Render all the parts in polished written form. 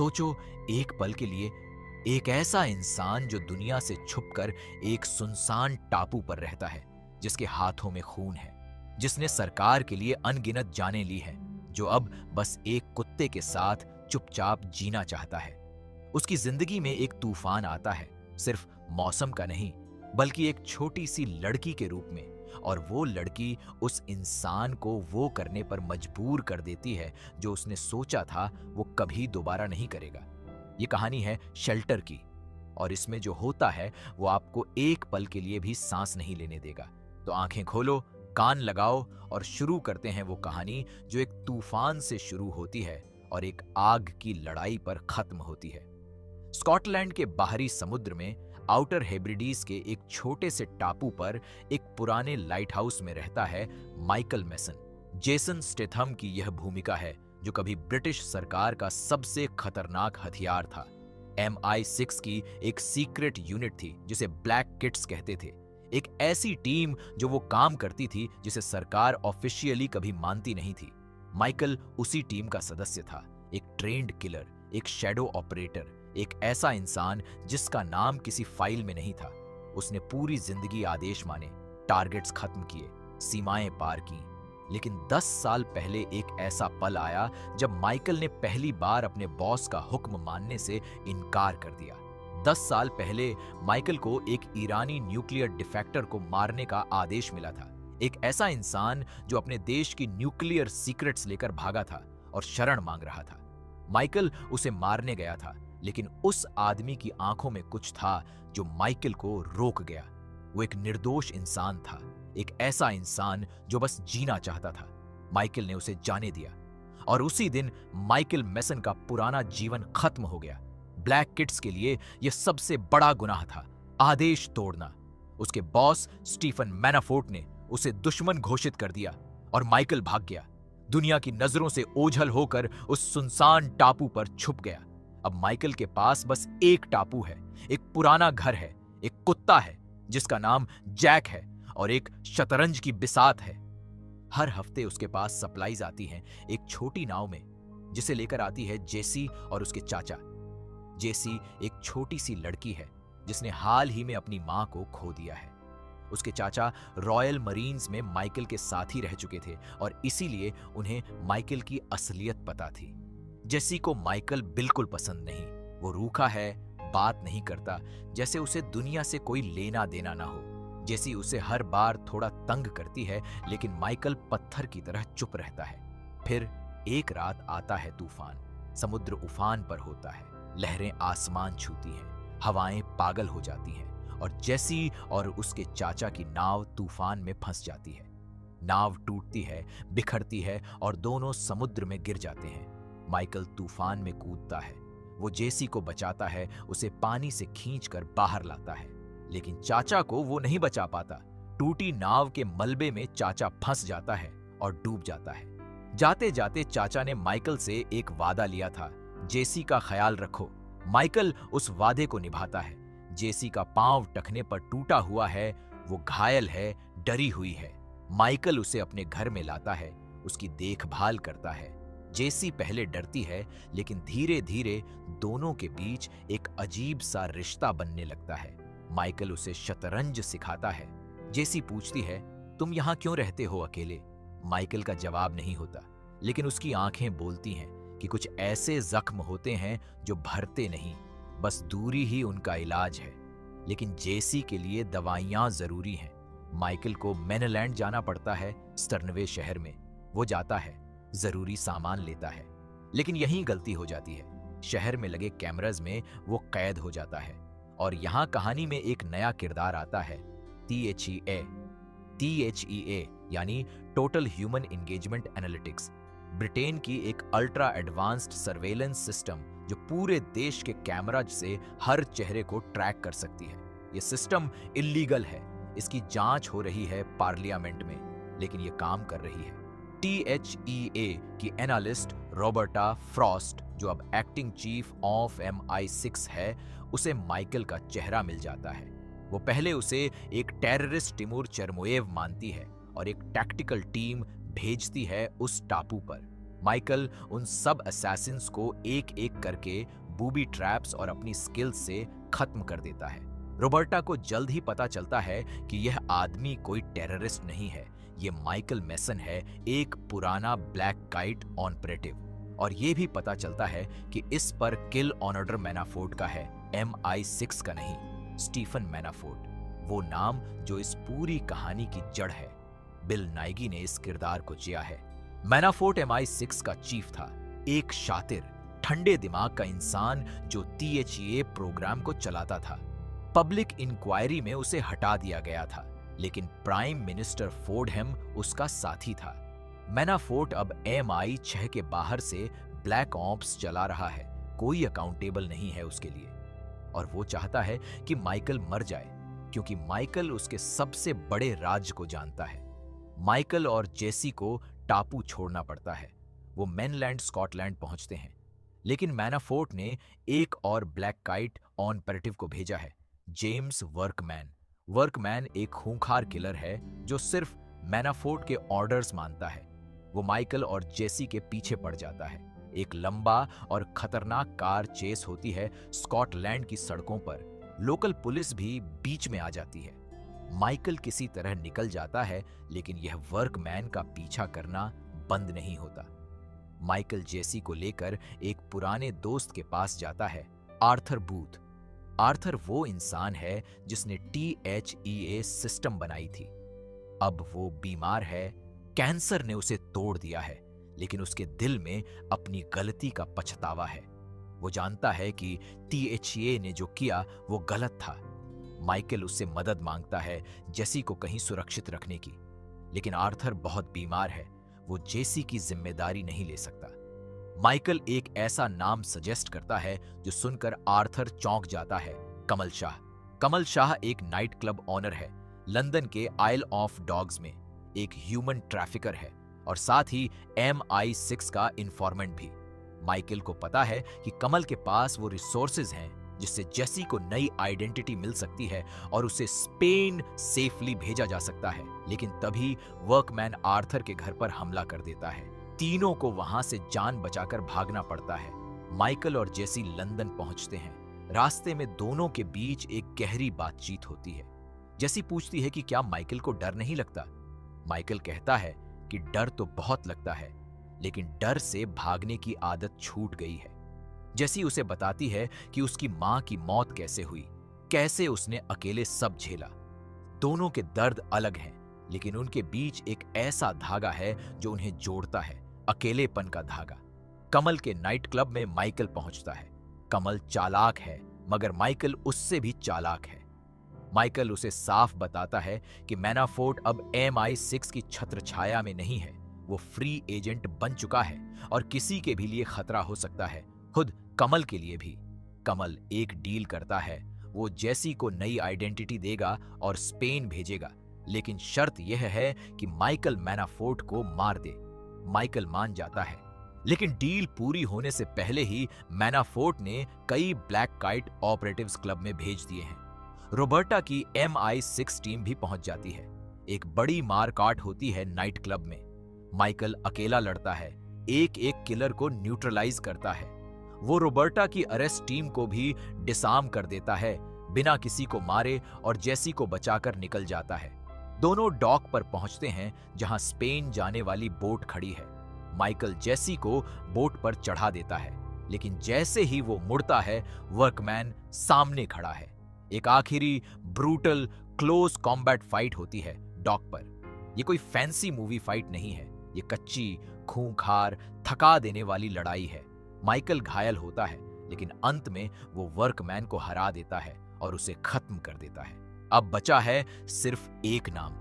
सोचो एक पल के लिए, एक ऐसा इंसान जो दुनिया से छुपकर एक सुनसान टापू पर रहता है, जिसके हाथों में खून है, जिसने सरकार के लिए अनगिनत जानें ली है, जो अब बस एक कुत्ते के साथ चुपचाप जीना चाहता है। उसकी जिंदगी में एक तूफान आता है, सिर्फ मौसम का नहीं, बल्कि एक छोटी सी लड़की के रूप में। और वो लड़की उस इंसान को वो करने पर मजबूर कर देती है जो उसने सोचा था वो कभी दोबारा नहीं करेगा। ये कहानी है शेल्टर की, और इसमें जो होता है वो आपको एक पल के लिए भी सांस नहीं लेने देगा। तो आंखें खोलो, कान लगाओ और शुरू करते हैं वो कहानी जो एक तूफान से शुरू होती है और एक आग की लड़ाई पर खत्म होती है। स्कॉटलैंड के बाहरी समुद्र में आउटर हेब्रिडीज के एक छोटे से टापू पर एक पुराने लाइट हाउस में रहता है माइकल मेसन। जेसन स्टेथम की यह भूमिका है जो कभी ब्रिटिश सरकार का सबसे खतरनाक हथियार था। MI6 की एक सीक्रेट यूनिट थी जिसे ब्लैक किड्स कहते थे। एक ऐसी टीम जो वो काम करती थी जिसे सरकार ऑफिशियली कभी मानती नहीं थी। माइकल उसी टीम का सदस्य था, एक ट्रेंड किलर, एक शैडो ऑपरेटर, एक ऐसा इंसान जिसका नाम किसी फाइल में नहीं था। उसने पूरी जिंदगी आदेश माने, टारगेट्स खत्म किए, सीमाएं पार की। लेकिन 10 साल पहले एक ऐसा पल आया जब माइकल ने पहली बार अपने बॉस का हुक्म मानने से इनकार कर दिया। 10 साल पहले माइकल को एक ईरानी न्यूक्लियर डिफेक्टर को मारने का आदेश मिला था। एक ऐसा इंसान जो अपने देश की न्यूक्लियर सीक्रेट्स लेकर भागा था और शरण मांग रहा था। माइकल उसे मारने गया था, लेकिन उस आदमी की आंखों में कुछ था जो माइकल को रोक गया। वो एक निर्दोष इंसान था, एक ऐसा इंसान जो बस जीना चाहता था। माइकल ने उसे जाने दिया और उसी दिन माइकल मेसन का पुराना जीवन खत्म हो गया। ब्लैक किड्स के लिए यह सबसे बड़ा गुनाह था, आदेश तोड़ना। उसके बॉस स्टीफन मैनाफोर्ट ने उसे दुश्मन घोषित कर दिया और माइकल भाग गया। दुनिया की नजरों से ओझल होकर उस सुनसान टापू पर छुप गया। अब माइकल के पास बस एक टापू है, एक पुराना घर है, एक कुत्ता है जिसका नाम जैक है और एक शतरंज की बिसात है। हर हफ्ते उसके पास सप्लाईज आती हैं एक छोटी नाव में, जिसे लेकर आती है जेसी और उसके चाचा। जेसी एक छोटी सी लड़की है जिसने हाल ही में अपनी मां को खो दिया है। उसके चाचा रॉयल मरीन्स में माइकल के साथ ही रह चुके थे और इसीलिए उन्हें माइकल की असलियत पता थी। जेसी को माइकल बिल्कुल पसंद नहीं। वो रूखा है, बात नहीं करता, जैसे उसे दुनिया से कोई लेना देना ना हो। जेसी उसे हर बार थोड़ा तंग करती है, लेकिन माइकल पत्थर की तरह चुप रहता है। फिर एक रात आता है तूफान। समुद्र उफान पर होता है, लहरें आसमान छूती हैं, हवाएं पागल हो जाती हैं और जेसी और उसके चाचा की नाव तूफान में फंस जाती है। नाव टूटती है, बिखरती है और दोनों समुद्र में गिर जाते हैं। माइकल तूफान में कूदता है, वो जेसी को बचाता है, उसे पानी से खींचकर बाहर लाता है, लेकिन चाचा को वो नहीं बचा पाता। टूटी नाव के मलबे में चाचा फंस जाता है और डूब जाता है। जाते जाते चाचा ने माइकल से एक वादा लिया था, जेसी का ख्याल रखो। माइकल उस वादे को निभाता है। जेसी का पांव टखने पर टूटा हुआ है, वो घायल है, डरी हुई है। माइकल उसे अपने घर में लाता है, उसकी देखभाल करता है। जेसी पहले डरती है, लेकिन धीरे धीरे दोनों के बीच एक अजीब सा रिश्ता बनने लगता है। माइकल उसे शतरंज सिखाता है। जेसी पूछती है, तुम यहाँ क्यों रहते हो अकेले? माइकल का जवाब नहीं होता, लेकिन उसकी आंखें बोलती हैं कि कुछ ऐसे जख्म होते हैं जो भरते नहीं, बस दूरी ही उनका इलाज है। लेकिन जेसी के लिए दवाइयां जरूरी हैं। माइकल को मैनलैंड जाना पड़ता है, स्टर्नवे शहर में। वो जाता है, जरूरी सामान लेता है, लेकिन यहीं गलती हो जाती है। शहर में लगे कैमरास में वो कैद हो जाता है और यहाँ कहानी में एक नया किरदार आता है, THEA यानी total human engagement analytics. Britain की एक अल्ट्रा एडवांस्ड सर्वेलेंस सिस्टम जो पूरे देश के कैमराज से हर चेहरे को ट्रैक कर सकती है। ये सिस्टम इल्लीगल है, इसकी जांच हो रही है पार्लियामेंट में, लेकिन ये काम कर रही है। THEA की एनालिस्ट रॉबर्टा फ्रॉस्ट, जो अब एक्टिंग चीफ ऑफ MI6 है, उसे माइकल का चेहरा मिल जाता है। वो पहले उसे एक टेररिस्ट तिमूर चरमोयेव मानती है और एक टैक्टिकल टीम भेजती है उस टापू पर। माइकल उन सब असैसिन्स को एक एक करके बूबी ट्रैप्स और अपनी स्किल्स से खत्म कर देता है। रॉबर्टा को जल्द ही पता चलता है कि यह आदमी कोई टेररिस्ट नहीं है, ये माइकल मेसन है, एक पुराना ब्लैक काइट ऑपरेटिव। और ये भी पता चलता है कि इस पर किल ऑर्डर मैनाफोर्ट का है, MI6 का नहीं, स्टीफन मैनाफोर्ट, वो नाम जो इस पूरी कहानी की जड़ है। बिल नाइगी ने इस किरदार को जिया है। मैनाफोर्ट MI6 का चीफ था, एक शातिर, ठंडे दिमाग का इंसान जो THEA प्रोग्राम को चलाता था। पब्लिक इंक्वायरी में उसे हटा दिया गया था, लेकिन प्राइम मिनिस्टर फोर्डहम उसका साथी था। मैनाफोर्ट अब MI6 के बाहर से ब्लैक ऑप्स चला रहा है, कोई अकाउंटेबल नहीं है उसके लिए। और वो चाहता है कि माइकल मर जाए, क्योंकि माइकल उसके सबसे बड़े राज को जानता है। माइकल और जेसी को टापू छोड़ना पड़ता है। वो मेनलैंड स्कॉटलैंड पहुंचते हैं, लेकिन मैनाफोर्ट ने एक और ब्लैक काइट ऑपरेटिव को भेजा है, जेम्स वर्कमैन। वर्कमैन एक खूंखार किलर है जो सिर्फ मैनाफोर्ट के ऑर्डर्स मानता है। वो माइकल और जेसी के पीछे पड़ जाता है। एक लंबा और खतरनाक कार चेस होती है स्कॉटलैंड की सड़कों पर। लोकल पुलिस भी बीच में आ जाती है। माइकल किसी तरह निकल जाता है, लेकिन यह वर्कमैन का पीछा करना बंद नहीं होता। माइकल जेसी को लेकर एक पुराने दोस्त के पास जाता है, आर्थर बूथ। आर्थर वो इंसान है जिसने THEA सिस्टम बनाई थी। अब वो बीमार है, कैंसर ने उसे तोड़ दिया है, लेकिन उसके दिल में अपनी गलती का पछतावा है। वो जानता है कि THEA ने जो किया वो गलत था। माइकल उससे मदद मांगता है जेसी को कहीं सुरक्षित रखने की, लेकिन आर्थर बहुत बीमार है, वो जेसी की जिम्मेदारी नहीं ले सकता। माइकल एक ऐसा नाम सजेस्ट करता है जो सुनकर आर्थर चौंक जाता है, कमल शाह। कमल शाह एक नाइट क्लब ऑनर है, लंदन के आइल ऑफ डॉग्स में, एक ह्यूमन ट्रैफिकर है और साथ ही MI6 का इन्फॉर्मेंट भी। माइकल को पता है कि कमल के पास वो रिसोर्सेज हैं जिससे जेसी को नई आइडेंटिटी मिल सकती है और उसे स्पेन सेफली भेजा जा सकता है। लेकिन तभी वर्कमैन आर्थर के घर पर हमला कर देता है। तीनों को वहां से जान बचाकर भागना पड़ता है। माइकल और जेसी लंदन पहुंचते हैं। रास्ते में दोनों के बीच एक गहरी बातचीत होती है। जेसी पूछती है कि क्या माइकल को डर नहीं लगता। माइकल कहता है कि डर तो बहुत लगता है, लेकिन डर से भागने की आदत छूट गई है। जेसी उसे बताती है कि उसकी मां की मौत कैसे हुई, कैसे उसने अकेले सब झेला। दोनों के दर्द अलग हैं, लेकिन उनके बीच एक ऐसा धागा है जो उन्हें जोड़ता है, अकेलेपन का धागा। कमल के नाइट क्लब में माइकल पहुंचता है। कमल चालाक है, मगर माइकल उससे भी चालाक है। माइकल उसे साफ बताता है कि मैनाफोर्ट अब MI6 की छत्रछाया में नहीं है, वो फ्री एजेंट बन चुका है और किसी के भी लिए खतरा हो सकता है, खुद कमल के लिए भी। कमल एक डील करता है, वो जेसी को नई आइडेंटिटी देगा और स्पेन भेजेगा, लेकिन शर्त यह है कि माइकल मैनाफोर्ट को मार दे। माइकल मान जाता है, लेकिन डील पूरी होने से पहले ही मैनाफोर्ट ने कई ब्लैक काइट ऑपरेटिव्स क्लब में भेज दिए हैं। रॉबर्टा की MI6 टीम भी पहुंच जाती है। एक बड़ी मारकाट होती है नाइट क्लब में। माइकल अकेला लड़ता है, एक एक किलर को न्यूट्रलाइज करता है। वो रॉबर्टा की अरेस्ट टीम को भी डिसआर्म कर देता है, बिना किसी को मारे, और जेसी को बचाकर निकल जाता है। दोनों डॉक पर पहुंचते हैं जहां स्पेन जाने वाली बोट खड़ी है। माइकल जेसी को बोट पर चढ़ा देता है, लेकिन जैसे ही वो मुड़ता है, वर्कमैन सामने खड़ा है। एक आखिरी ब्रूटल क्लोज कॉम्बैट फाइट होती है डॉक पर। ये कोई फैंसी मूवी फाइट नहीं है, ये कच्ची, खूंखार, थका देने वाली लड़ाई है। माइकल घायल होता है, लेकिन अंत में वो वर्कमैन को हरा देता है और उसे खत्म कर देता है। अब बचा है सिर्फ एक नाम,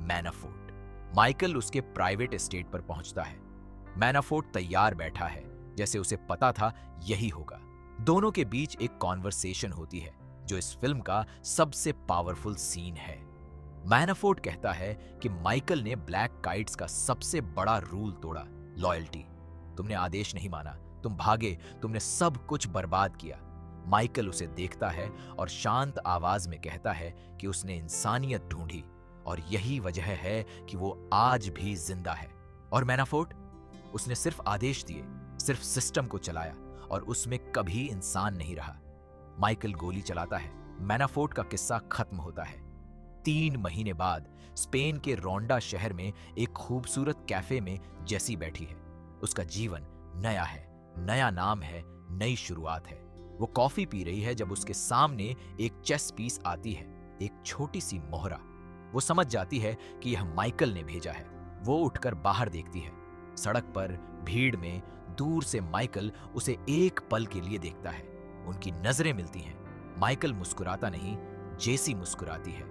मैनाफोर्ट। माइकल उसके प्राइवेट एस्टेट पर पहुंचता है। मैनाफोर्ट तैयार बैठा है, जैसे उसे पता था यही होगा। दोनों के बीच एक कॉन्वर्सेशन होती है जो इस फिल्म का सबसे पावरफुल सीन है। मैनाफोर्ट कहता है कि माइकल ने ब्लैक काइट्स का सबसे बड़ा रूल तोड़ा, लॉयल्टी। तुमने आदेश नहीं माना, तुम भागे, तुमने सब कुछ बर्बाद किया। माइकल उसे देखता है और शांत आवाज में कहता है कि उसने इंसानियत ढूंढी और यही वजह है कि वो आज भी जिंदा है। और मैनाफोर्ट, उसने सिर्फ आदेश दिए, सिर्फ सिस्टम को चलाया और उसमें कभी इंसान नहीं रहा। माइकल गोली चलाता है, मैनाफोर्ट का किस्सा खत्म होता है। 3 महीने बाद स्पेन के रोंडा शहर में एक खूबसूरत कैफे में जेसी बैठी है। उसका जीवन नया है, नया नाम है, नई शुरुआत है। वो कॉफी पी रही है जब उसके सामने एक चेस पीस आती है, एक छोटी सी मोहरा। वो समझ जाती है कि यह माइकल ने भेजा है। वो उठकर बाहर देखती है। सड़क पर भीड़ में दूर से माइकल उसे एक पल के लिए देखता है। उनकी नजरें मिलती हैं। माइकल मुस्कुराता नहीं, जेसी मुस्कुराती है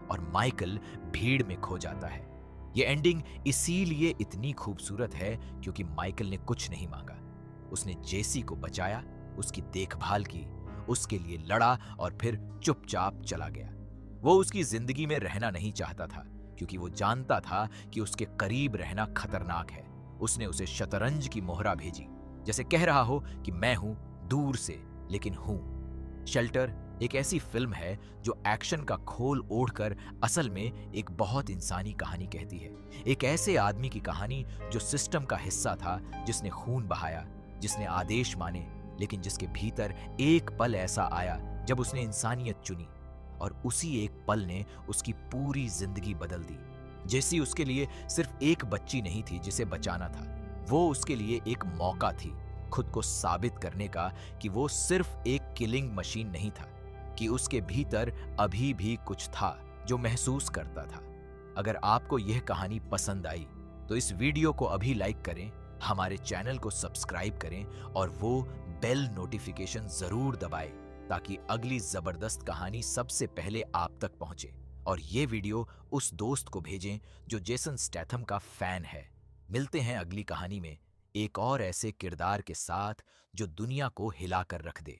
और माइकल भीड़ में खो जाता है। ये एंडिंग इसीलिए इतनी खूबसूरत है क्योंकि माइकल ने कुछ नहीं मांगा। उसने जेसी को बचाया, उसकी देखभाल की, उसके लिए लड़ा और फिर चुपचाप चला गया। वो उसकी जिंदगी में रहना नहीं चाहता था क्योंकि वो जानता था कि उसके करीब रहना खतरनाक है। उसने उसे शतरंज की मोहरा भेजी, जैसे कह रहा हो कि मैं हूं दूर से लेकिन हूं। शेल्टर एक ऐसी फिल्म है जो एक्शन का खोल ओढ़कर असल में एक बहुत इंसानी कहानी कहती है। एक ऐसे आदमी की कहानी जो सिस्टम का हिस्सा था, जिसने खून बहाया, जिसने आदेश माने, लेकिन जिसके भीतर एक पल ऐसा आया जब उसने इंसानियत चुनी और उसी एक पल ने उसकी पूरी जिंदगी बदल दी। जेसी उसके लिए सिर्फ एक बच्ची नहीं थी जिसे बचाना था, वो उसके लिए एक मौका थी खुद को साबित करने का कि वो सिर्फ एक किलिंग मशीन नहीं था, कि उसके भीतर अभी भी कुछ था जो महसूस करता था। अगर आपको यह कहानी पसंद आई तो इस वीडियो को अभी लाइक करें, हमारे चैनल को सब्सक्राइब करें और वो बेल नोटिफिकेशन जरूर दबाएं ताकि अगली जबरदस्त कहानी सबसे पहले आप तक पहुंचे। और ये वीडियो उस दोस्त को भेजें जो जेसन स्टैथम का फैन है। मिलते हैं अगली कहानी में एक और ऐसे किरदार के साथ जो दुनिया को हिला कर रख दे।